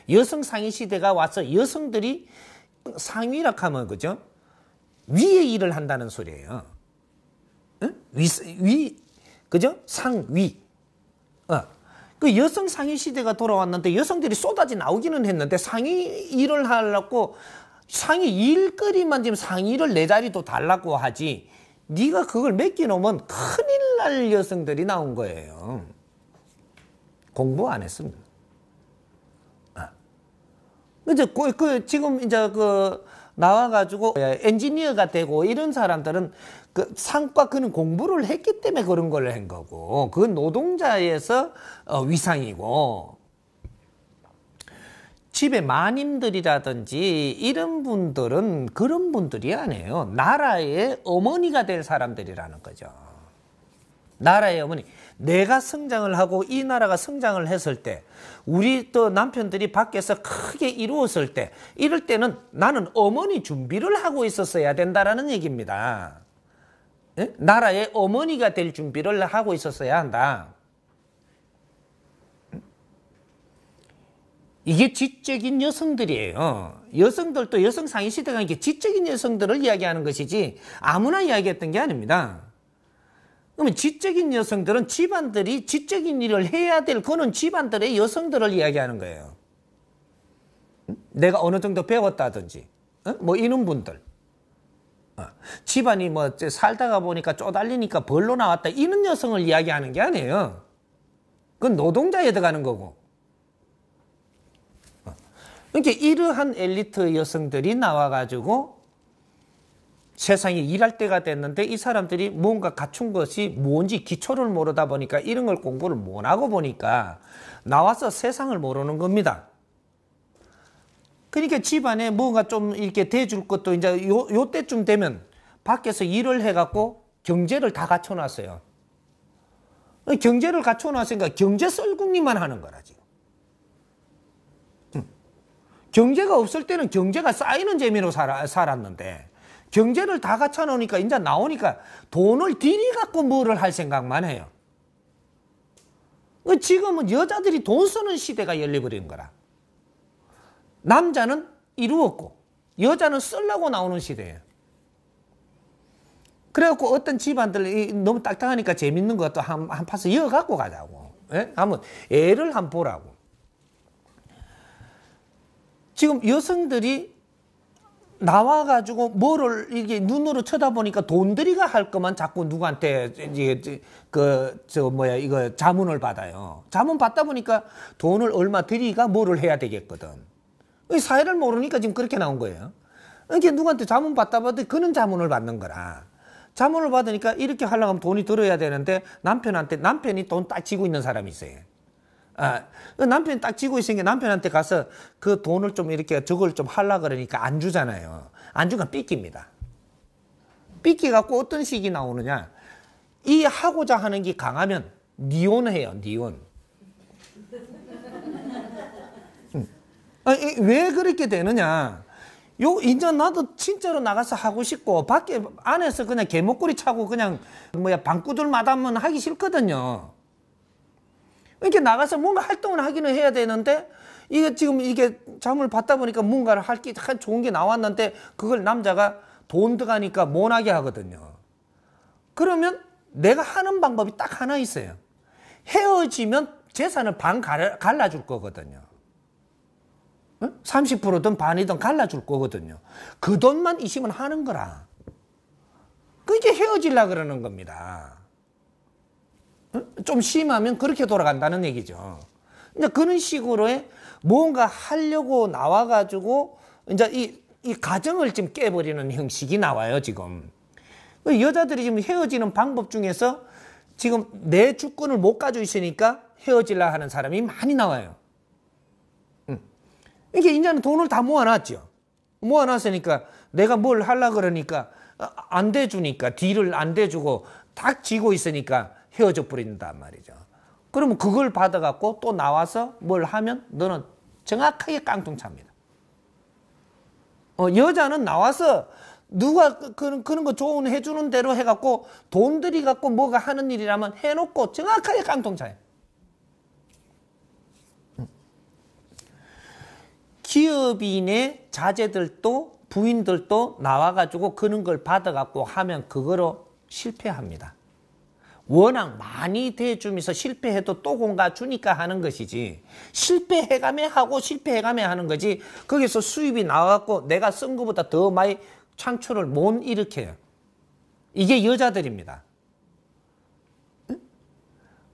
여성 상위 시대가 와서 여성들이 상위라 하면 그죠? 위에 일을 한다는 소리예요. 응? 그죠? 상위. 그 여성 상위 시대가 돌아왔는데 여성들이 쏟아져 나오기는 했는데 상위 일을 하려고 상위 일거리만 지금 상위를 네 자리도 달라고 하지. 네가 그걸 맡겨놓으면 큰일 날 여성들이 나온 거예요. 공부 안 했습니다. 이제 지금 이제 나와가지고 엔지니어가 되고 이런 사람들은 그 상과 그는 공부를 했기 때문에 그런 걸 한 거고, 그 노동자에서 위상이고, 집에 마님들이라든지 이런 분들은 그런 분들이 아니에요. 나라의 어머니가 될 사람들이라는 거죠. 나라의 어머니. 내가 성장을 하고 이 나라가 성장을 했을 때, 우리 또 남편들이 밖에서 크게 이루었을 때, 이럴 때는 나는 어머니 준비를 하고 있었어야 된다라는 얘기입니다. 예? 나라의 어머니가 될 준비를 하고 있었어야 한다. 이게 지적인 여성들이에요. 여성들도 여성 상위 시대가 이게 지적인 여성들을 이야기하는 것이지 아무나 이야기했던 게 아닙니다. 그러면 지적인 여성들은 집안들이 지적인 일을 해야 될 그런 집안들의 여성들을 이야기하는 거예요. 내가 어느 정도 배웠다든지 뭐 이런 분들. 집안이 뭐 살다가 보니까 쪼달리니까 벌로 나왔다 이런 여성을 이야기하는 게 아니에요. 그건 노동자에 들어가는 거고. 그러니까 이러한 엘리트 여성들이 나와가지고 세상에 일할 때가 됐는데 이 사람들이 뭔가 갖춘 것이 뭔지 기초를 모르다 보니까 이런 걸 공부를 못하고 보니까 나와서 세상을 모르는 겁니다. 그러니까 집안에 뭔가 좀 이렇게 대줄 것도 이제 요 때쯤 되면 밖에서 일을 해갖고 경제를 다 갖춰놨어요. 경제를 갖춰놨으니까 경제 썰궁리만 하는 거라 지금. 경제가 없을 때는 경제가 쌓이는 재미로 살았는데 경제를 다 갖춰놓으니까 이제 나오니까 돈을 들이갖고 뭐를 할 생각만 해요. 지금은 여자들이 돈 쓰는 시대가 열려버린 거라. 남자는 이루었고 여자는 쓰려고 나오는 시대예요. 그래갖고 어떤 집안들 너무 딱딱하니까 재밌는 것도 한 파서 이어갖고 가자고. 예? 한번 애를 한번 보라고. 지금 여성들이 나와가지고 뭐를 이게 눈으로 쳐다보니까 돈들이가 할 거만 자꾸 누구한테 이거 자문을 받아요. 자문 받다 보니까 돈을 얼마 들이가 뭐를 해야 되겠거든. 사회를 모르니까 지금 그렇게 나온 거예요. 이게 누구한테 자문 받다 보니 그는 자문을 받는 거라. 자문을 받으니까 이렇게 하려고 하면 돈이 들어야 되는데 남편이 돈 딱 쥐고 있는 사람이 있어요. 남편이 딱 쥐고 있으니까 남편한테 가서 그 돈을 좀 이렇게 저걸 좀 하려고 그러니까 안 주잖아요. 안 주면 삐낍니다. 삐끼갖고 어떤 식이 나오느냐. 이 하고자 하는 게 강하면 니혼해요. 니혼. 왜 그렇게 되느냐. 이제 나도 진짜로 나가서 하고 싶고 밖에 안에서 그냥 개목걸이 차고 그냥 방구들 마담은 하기 싫거든요. 이렇게 나가서 뭔가 활동을 하기는 해야 되는데 이게 지금 이게 잠을 받다 보니까 뭔가를 할 게 좋은 게 나왔는데 그걸 남자가 돈 들어가니까 못하게 하거든요. 그러면 내가 하는 방법이 딱 하나 있어요. 헤어지면 재산을 반 갈라줄 거거든요. 30%든 반이든 갈라줄 거거든요. 그 돈만 있으면 하는 거라. 그게 헤어지려고 그러는 겁니다. 좀 심하면 그렇게 돌아간다는 얘기죠. 이제 그런 식으로의 뭔가 하려고 나와가지고 이제 이 가정을 지금 깨버리는 형식이 나와요, 지금. 여자들이 지금 헤어지는 방법 중에서 지금 내 주권을 못 가지고 있으니까 헤어지려 하는 사람이 많이 나와요. 이게 이제는 돈을 다 모아놨죠. 모아놨으니까 내가 뭘 하려고 그러니까 안 대주니까 뒤를 안 대주고 딱 쥐고 있으니까 헤어져 버린단 말이죠. 그러면 그걸 받아갖고 또 나와서 뭘 하면 너는 정확하게 깡통 찹니다. 여자는 나와서 누가 그런 거 좋은 해주는 대로 해갖고 돈 들이갖고 뭐가 하는 일이라면 해놓고 정확하게 깡통 차요. 기업인의 자제들도 부인들도 나와가지고 그런 걸 받아갖고 하면 그거로 실패합니다. 워낙 많이 대주면서 실패해도 또 공가 주니까 하는 것이지, 실패해가며 하고 실패해가며 하는 거지, 거기서 수입이 나와갖고 내가 쓴 것보다 더 많이 창출을 못 일으켜요. 이게 여자들입니다.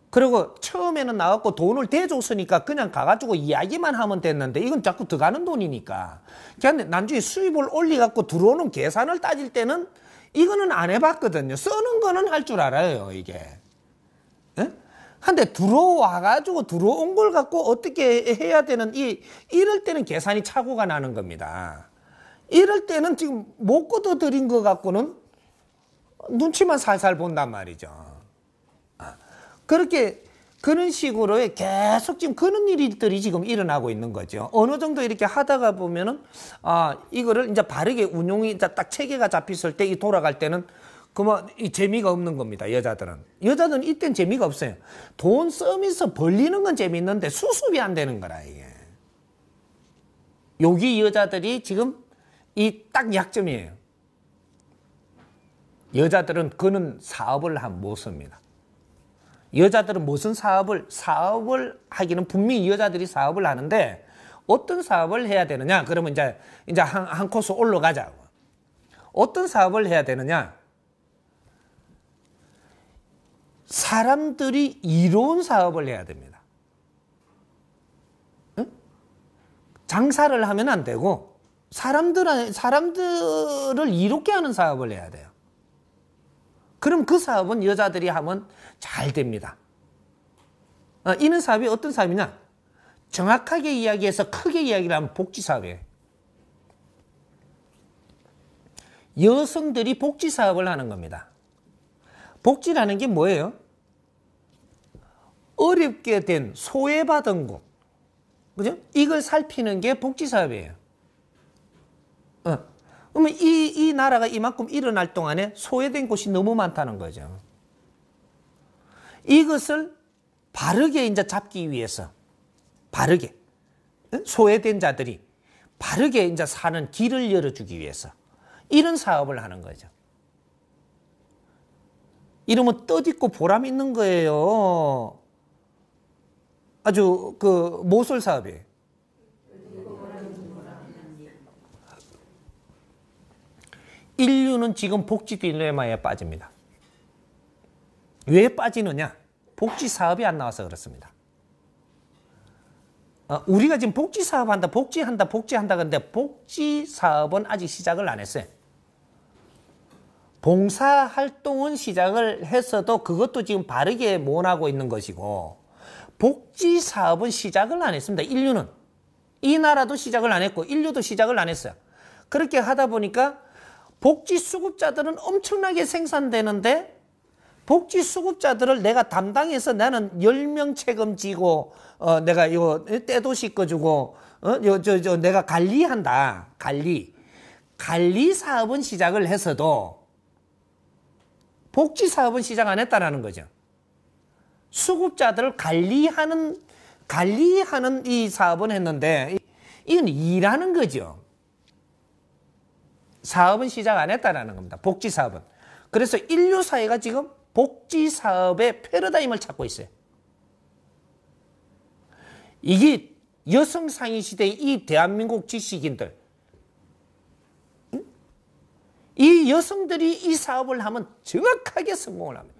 그리고 처음에는 나왔고 돈을 대줬으니까 그냥 가가지고 이야기만 하면 됐는데, 이건 자꾸 들어가는 돈이니까. 그런데 나중에 수입을 올려갖고 들어오는 계산을 따질 때는 이거는 안 해봤거든요. 쓰는 거는 할 줄 알아요, 이게. 근데 들어와가지고 들어온 걸 갖고 어떻게 해야 되는, 이럴 때는 계산이 착오가 나는 겁니다. 이럴 때는 지금 못 걷어들인 것 갖고는 눈치만 살살 본단 말이죠. 그렇게, 그런 식으로 계속 지금 그런 일들이 지금 일어나고 있는 거죠. 어느 정도 이렇게 하다가 보면은, 이거를 이제 바르게 운용이 이제 딱 체계가 잡혔을 때, 이 돌아갈 때는 그만 이 재미가 없는 겁니다. 여자들은 이땐 재미가 없어요. 돈 쓰면서 벌리는 건 재미있는데 수습이 안 되는 거라, 이게. 여기 여자들이 지금 이 딱 약점이에요. 여자들은 그는 사업을 못 씁니다. 여자들은 무슨 사업을 하기는 분명히 여자들이 사업을 하는데, 어떤 사업을 해야 되느냐? 그러면 이제 한 코스 올라가자고. 어떤 사업을 해야 되느냐? 사람들이 이로운 사업을 해야 됩니다. 응? 장사를 하면 안 되고, 사람들을 이롭게 하는 사업을 해야 돼요. 그럼 그 사업은 여자들이 하면 잘 됩니다. 이런 사업이 어떤 사업이냐? 정확하게 이야기해서 크게 이야기를 하면 복지사업이에요. 여성들이 복지사업을 하는 겁니다. 복지라는 게 뭐예요? 어렵게 된, 소외받은 곳. 그죠? 이걸 살피는 게 복지사업이에요. 그러면 이 나라가 이만큼 일어날 동안에 소외된 곳이 너무 많다는 거죠. 이것을 바르게 이제 잡기 위해서, 바르게, 소외된 자들이 바르게 이제 사는 길을 열어주기 위해서 이런 사업을 하는 거죠. 이러면 뜻있고 보람 있는 거예요. 아주 모쏠 사업이에요. 인류는 지금 복지 딜레마에 빠집니다. 왜 빠지느냐? 복지 사업이 안 나와서 그렇습니다. 우리가 지금 복지 사업한다, 복지한다 그런데 복지 사업은 아직 시작을 안 했어요. 봉사활동은 시작을 했어도 그것도 지금 바르게 못하고 있는 것이고, 복지 사업은 시작을 안 했습니다. 인류는. 이 나라도 시작을 안 했고 인류도 시작을 안 했어요. 그렇게 하다 보니까 복지 수급자들은 엄청나게 생산되는데, 복지 수급자들을 내가 담당해서 나는 10명 책임지고, 내가 이거 때도 씻어주고, 내가 관리한다. 관리 사업은 시작을 했어도 복지 사업은 시작 안 했다라는 거죠. 수급자들을 관리하는 이 사업은 했는데, 이건 일하는 거죠. 사업은 시작 안 했다라는 겁니다. 복지 사업은. 그래서 인류 사회가 지금 복지 사업의 패러다임을 찾고 있어요. 이게 여성 상위 시대의 이 대한민국 지식인들, 이 여성들이 이 사업을 하면 정확하게 성공을 합니다.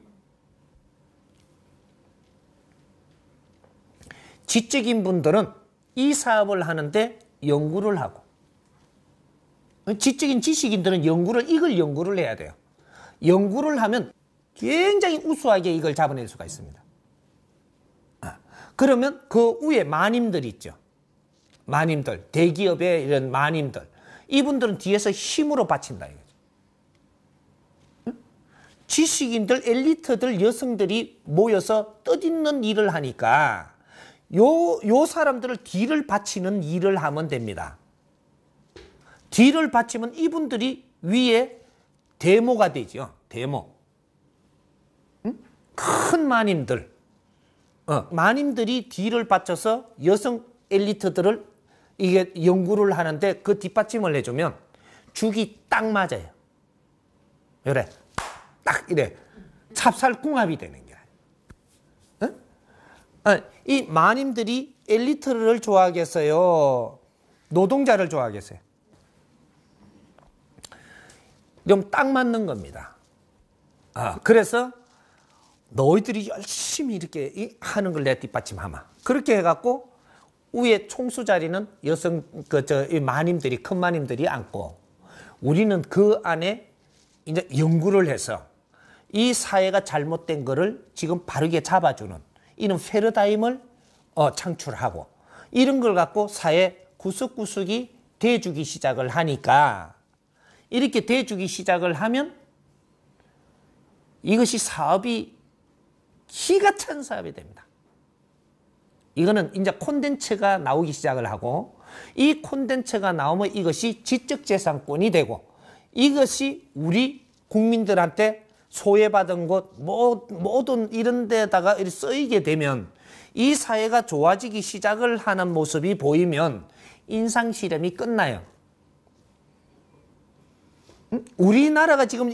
지적인 분들은 이 사업을 하는데 연구를 하고, 지적인 지식인들은 이걸 연구를 해야 돼요. 연구를 하면 굉장히 우수하게 이걸 잡아낼 수가 있습니다. 그러면 그 위에 마님들이 있죠. 마님들, 대기업의 이런 마님들, 이분들은 뒤에서 힘으로 받친다 이거죠. 지식인들, 엘리트들, 여성들이 모여서 뜻있는 일을 하니까 요 사람들을 뒤를 받치는 일을 하면 됩니다. 뒤를 받치면 이분들이 위에 데모가 되죠. 데모. 큰 마님들. 마님들이 뒤를 받쳐서 여성 엘리트들을 이게 연구를 하는데 그 뒷받침을 해주면 죽이 딱 맞아요. 그래, 딱 이래 찹쌀궁합이 되는 거야. 이 마님들이 엘리트를 좋아하겠어요? 노동자를 좋아하겠어요? 그럼 딱 맞는 겁니다. 그래서 너희들이 열심히 이렇게 하는 걸 내 뒷받침하마. 그렇게 해갖고 위에 총수 자리는 여성 이 마님들이 큰 마님들이 앉고 우리는 그 안에 이제 연구를 해서 이 사회가 잘못된 거를 지금 바르게 잡아주는 이런 패러다임을 창출하고 이런 걸 갖고 사회 구석구석이 돼주기 시작을 하니까 이렇게 돼주기 시작을 하면 이것이 사업이 기가 찬 사업이 됩니다. 이거는 이제 콘텐츠가 나오기 시작을 하고 이 콘텐츠가 나오면 이것이 지적재산권이 되고 이것이 우리 국민들한테 소외받은 곳 모든 이런 데다가 쓰이게 되면 이 사회가 좋아지기 시작을 하는 모습이 보이면 인상실험이 끝나요. 우리나라가 지금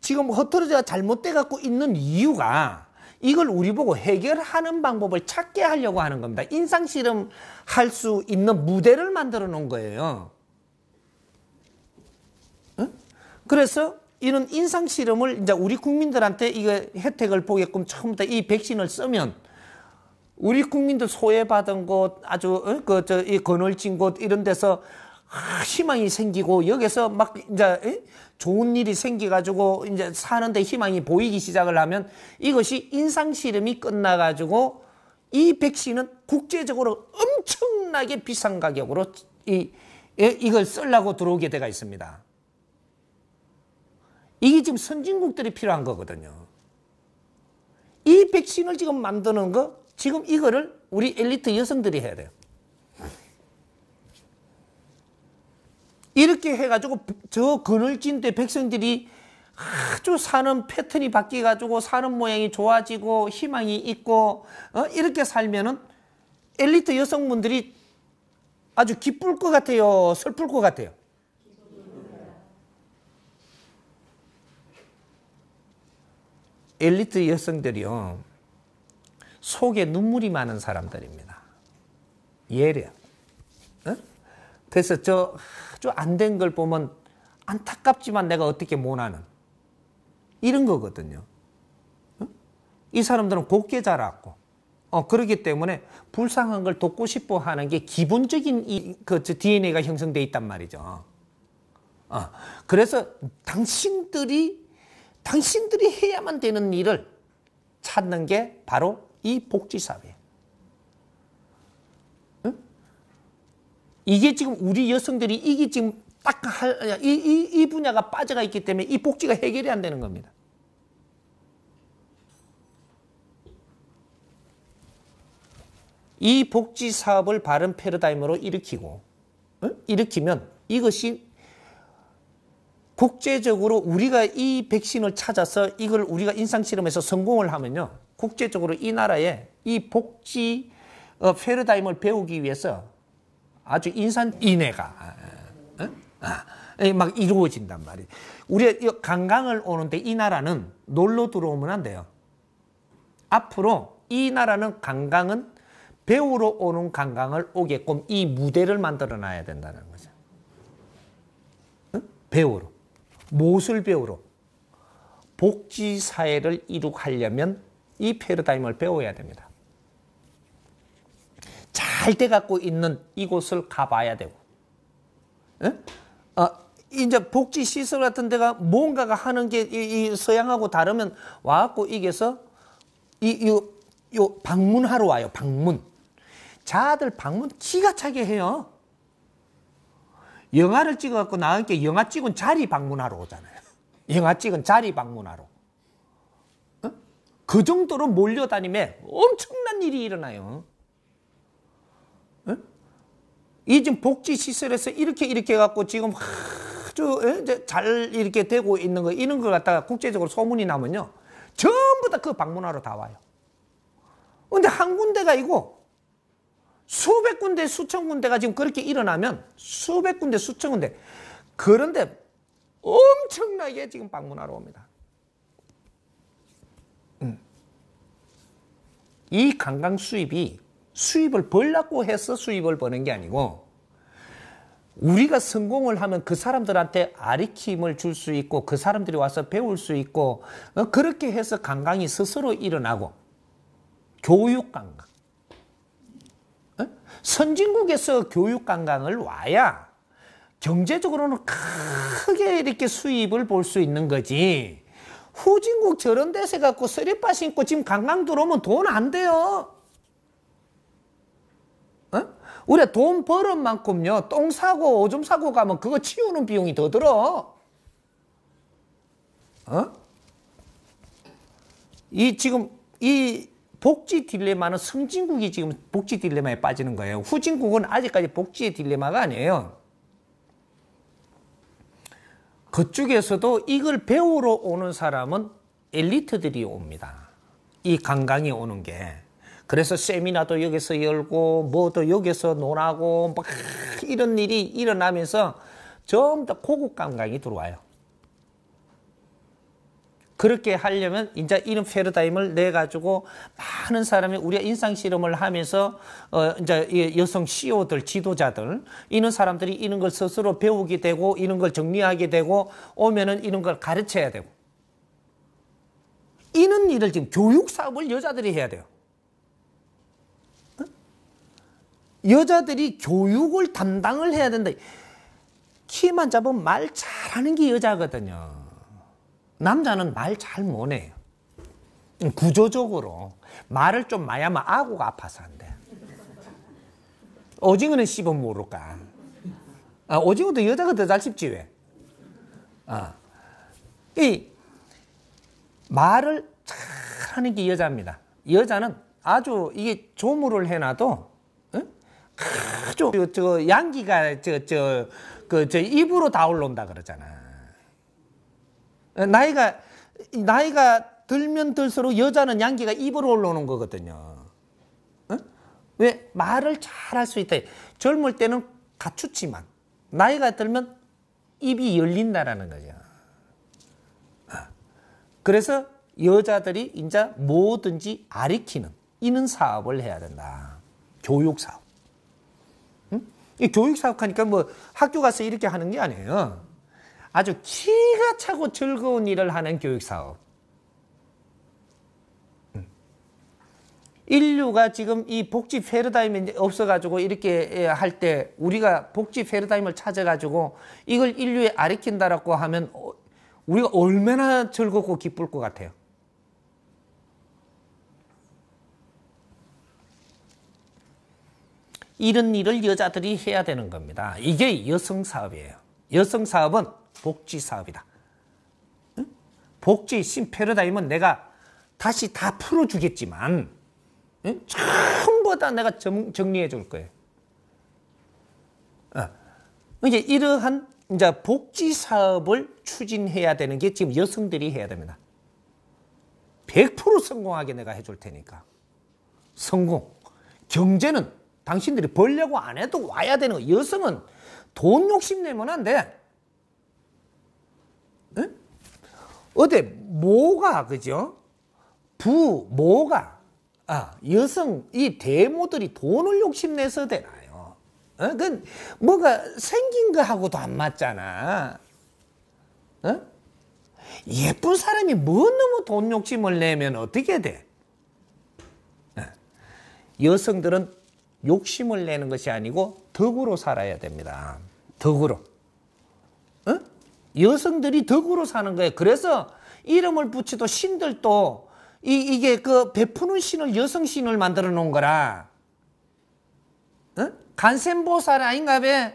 지금 흐트러져 잘못돼 갖고 있는 이유가 이걸 우리 보고 해결하는 방법을 찾게 하려고 하는 겁니다. 인상실험 할 수 있는 무대를 만들어 놓은 거예요. 그래서 이런 인상실험을 이제 우리 국민들한테 이거 혜택을 보게끔 처음부터 이 백신을 쓰면 우리 국민들 소외받은 곳 아주 이 거널진 곳 이런 데서 희망이 생기고 여기서 막 이제 좋은 일이 생겨가지고 이제 사는데 희망이 보이기 시작을 하면 이것이 인상실험이 끝나가지고 이 백신은 국제적으로 엄청나게 비싼 가격으로 이걸 쓰려고 들어오게 돼가 있습니다. 이게 지금 선진국들이 필요한 거거든요. 이 백신을 지금 만드는 거 지금 이거를 우리 엘리트 여성들이 해야 돼요. 이렇게 해가지고 저 그늘진 데 백성들이 아주 사는 패턴이 바뀌어가지고 사는 모양이 좋아지고 희망이 있고 이렇게 살면은 엘리트 여성분들이 아주 기쁠 것 같아요? 슬플 것 같아요? 엘리트 여성들이요 속에 눈물이 많은 사람들입니다. 예려. 그래서 저 안 된 걸 보면 안타깝지만 내가 어떻게 못하는 이런 거거든요. 이 사람들은 곱게 자랐고 그렇기 때문에 불쌍한 걸 돕고 싶어 하는 게 기본적인 DNA가 형성되어 있단 말이죠. 그래서 당신들이 해야만 되는 일을 찾는 게 바로 이 복지사회예요. 이게 지금 우리 여성들이 이게 지금 딱 이 분야가 빠져가 있기 때문에 이 복지가 해결이 안 되는 겁니다. 이 복지 사업을 바른 패러다임으로 일으키면 이것이 국제적으로 우리가 이 백신을 찾아서 이걸 우리가 인상실험에서 성공을 하면요. 국제적으로 이 나라에 이 복지 패러다임을 배우기 위해서 아주 인산인해가 막 이루어진단 말이에요. 우리가 관광을 오는데 이 나라는 놀러 들어오면 안 돼요. 앞으로 이 나라는 관광은 배우러 오는 관광을 오게끔 이 무대를 만들어 놔야 된다는 거죠. 배우러. 무엇을 배우러? 복지사회를 이룩하려면 이 패러다임을 배워야 됩니다. 잘 돼갖고 있는 이곳을 가봐야 되고, 이제 복지시설 같은 데가 뭔가가 하는 게 이 서양하고 다르면 와갖고 이게서 요 방문하러 와요, 방문. 자들 방문 기가 차게 해요. 영화를 찍어갖고 나한테 영화 찍은 자리 방문하러 오잖아요. 영화 찍은 자리 방문하러. 그 정도로 몰려다니면 엄청난 일이 일어나요. 이 지금 복지시설에서 이렇게 해갖고 지금 아주 잘 이렇게 되고 있는 거, 이런 걸 갖다가 국제적으로 소문이 나면요. 전부 다 그 방문하러 다 와요. 근데 한 군데가 이고 수백 군데, 수천 군데가 지금 그렇게 일어나면 수백 군데, 수천 군데. 그런데 엄청나게 지금 방문하러 옵니다. 이 관광 수입을 벌라고 해서 수입을 버는 게 아니고 우리가 성공을 하면 그 사람들한테 가르침을 줄 수 있고 그 사람들이 와서 배울 수 있고 그렇게 해서 관광이 스스로 일어나고 교육 관광. 선진국에서 교육 관광을 와야 경제적으로는 크게 이렇게 수입을 볼 수 있는 거지. 후진국 저런 데서 갖고 쓰레빠 신고 지금 관광 들어오면 돈 안 돼요. 우리가 돈 벌은 만큼요, 똥 사고 오줌 사고 가면 그거 치우는 비용이 더 들어. 이 복지 딜레마는 선진국이 지금 복지 딜레마에 빠지는 거예요. 후진국은 아직까지 복지의 딜레마가 아니에요. 그쪽에서도 이걸 배우러 오는 사람은 엘리트들이 옵니다. 이 관광이 오는 게. 그래서 세미나도 여기서 열고 뭐도 여기서 논하고 막 이런 일이 일어나면서 전부 다 고급 관광이 들어와요. 그렇게 하려면 이제 이런 패러다임을 내 가지고 많은 사람이 우리가 인상 실험을 하면서 이제 여성 CEO들, 지도자들 이런 사람들이 이런 걸 스스로 배우게 되고 이런 걸 정리하게 되고 오면은 이런 걸 가르쳐야 되고 이런 일을 지금 교육 사업을 여자들이 해야 돼요. 여자들이 교육을 담당을 해야 된다. 키만 잡으면 말 잘하는 게 여자거든요. 남자는 말 잘 못해요. 구조적으로 말을 좀 많이 하면 아구가 아파서 안 돼. 오징어는 씹어 모를까. 오징어도 여자가 더 잘 씹지 왜? 이 말을 잘하는 게 여자입니다. 여자는 아주 이게 조무를 해놔도 아주 저 양기가 입으로 다 올라온다 그러잖아. 나이가 들면 들수록 여자는 양기가 입으로 올라오는 거거든요. 왜? 말을 잘할 수 있다. 젊을 때는 갖추지만 나이가 들면 입이 열린다라는 거죠. 그래서 여자들이 이제 뭐든지 가르치는 이런 사업을 해야 된다. 교육 사업. 이 교육 사업 하니까 뭐 학교 가서 이렇게 하는 게 아니에요. 아주 기가 차고 즐거운 일을 하는 교육 사업. 인류가 지금 이 복지 패러다임이 없어가지고 이렇게 할 때 우리가 복지 패러다임을 찾아가지고 이걸 인류에 가르친다라고 하면 우리가 얼마나 즐겁고 기쁠 것 같아요. 이런 일을 여자들이 해야 되는 겁니다. 이게 여성 사업이에요. 여성 사업은 복지 사업이다. 복지 신 패러다임은 내가 다시 다 풀어주겠지만 전부 다 내가 정리해 줄 거예요. 이제 이러한 이제 복지 사업을 추진해야 되는 게 지금 여성들이 해야 됩니다. 100% 성공하게 내가 해줄 테니까. 성공. 경제는 당신들이 벌려고 안 해도 와야 되는 거. 여성은 돈 욕심 내면 안 돼. 응? 어때? 뭐가, 그죠? 뭐가? 여성, 이 대모들이 돈을 욕심내서 되나요? 그 뭐가 생긴 거하고도 안 맞잖아. 예쁜 사람이 뭐 너무 돈 욕심을 내면 어떻게 돼? 여성들은 욕심을 내는 것이 아니고 덕으로 살아야 됩니다. 덕으로. 여성들이 덕으로 사는 거예요. 그래서 이름을 붙이도 신들도 이게 그 베푸는 신을 여성 신을 만들어 놓은 거라. 간센보살 아닌가 봐.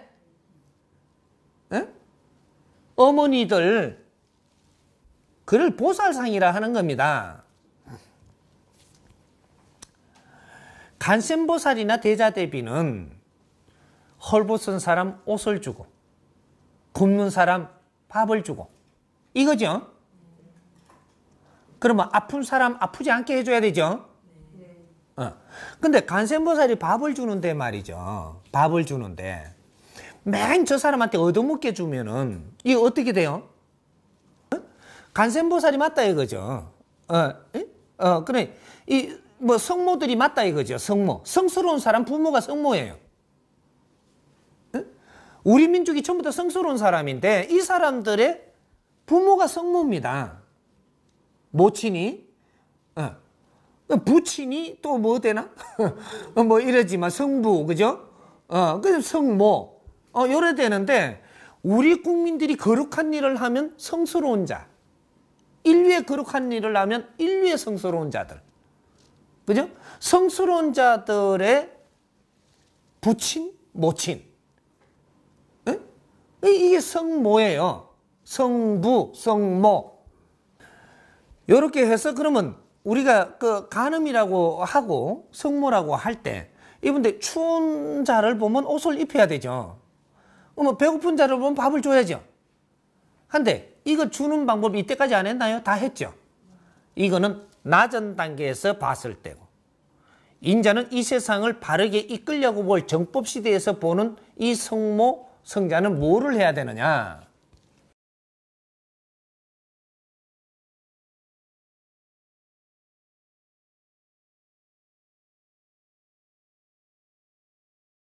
어머니들 그를 보살상이라 하는 겁니다. 간센보살이나 대자대비는 헐벗은 사람 옷을 주고 굶는 사람 밥을 주고 이거죠. 그러면 아픈 사람 아프지 않게 해줘야 되죠. 근데 간센보살이 밥을 주는데 말이죠. 밥을 주는데 맨 저 사람한테 얻어먹게 주면은 이거 어떻게 돼요? 간센보살이 맞다 이거죠. 그래. 이 뭐 성모들이 맞다 이거죠. 성모. 성스러운 사람 부모가 성모예요. 우리 민족이 전부 다 성스러운 사람인데 이 사람들의 부모가 성모입니다. 모친이, 부친이 또 뭐 되나? 뭐 이러지만 성부, 그죠? 그래서 성모, 요래 되는데 우리 국민들이 거룩한 일을 하면 성스러운 자, 인류의 거룩한 일을 하면 인류의 성스러운 자들, 그죠? 성스러운 자들의 부친, 모친, 이게 성모예요. 성부, 성모. 이렇게 해서 그러면 우리가 그 간음이라고 하고 성모라고 할 때 이분들 추운 자를 보면 옷을 입혀야 되죠. 뭐 배고픈 자를 보면 밥을 줘야죠. 한데 이거 주는 방법 이때까지 안 했나요? 다 했죠. 이거는 낮은 단계에서 봤을 때고 인자는 이 세상을 바르게 이끌려고 볼 정법시대에서 보는 이 성모, 성자는 뭐를 해야 되느냐?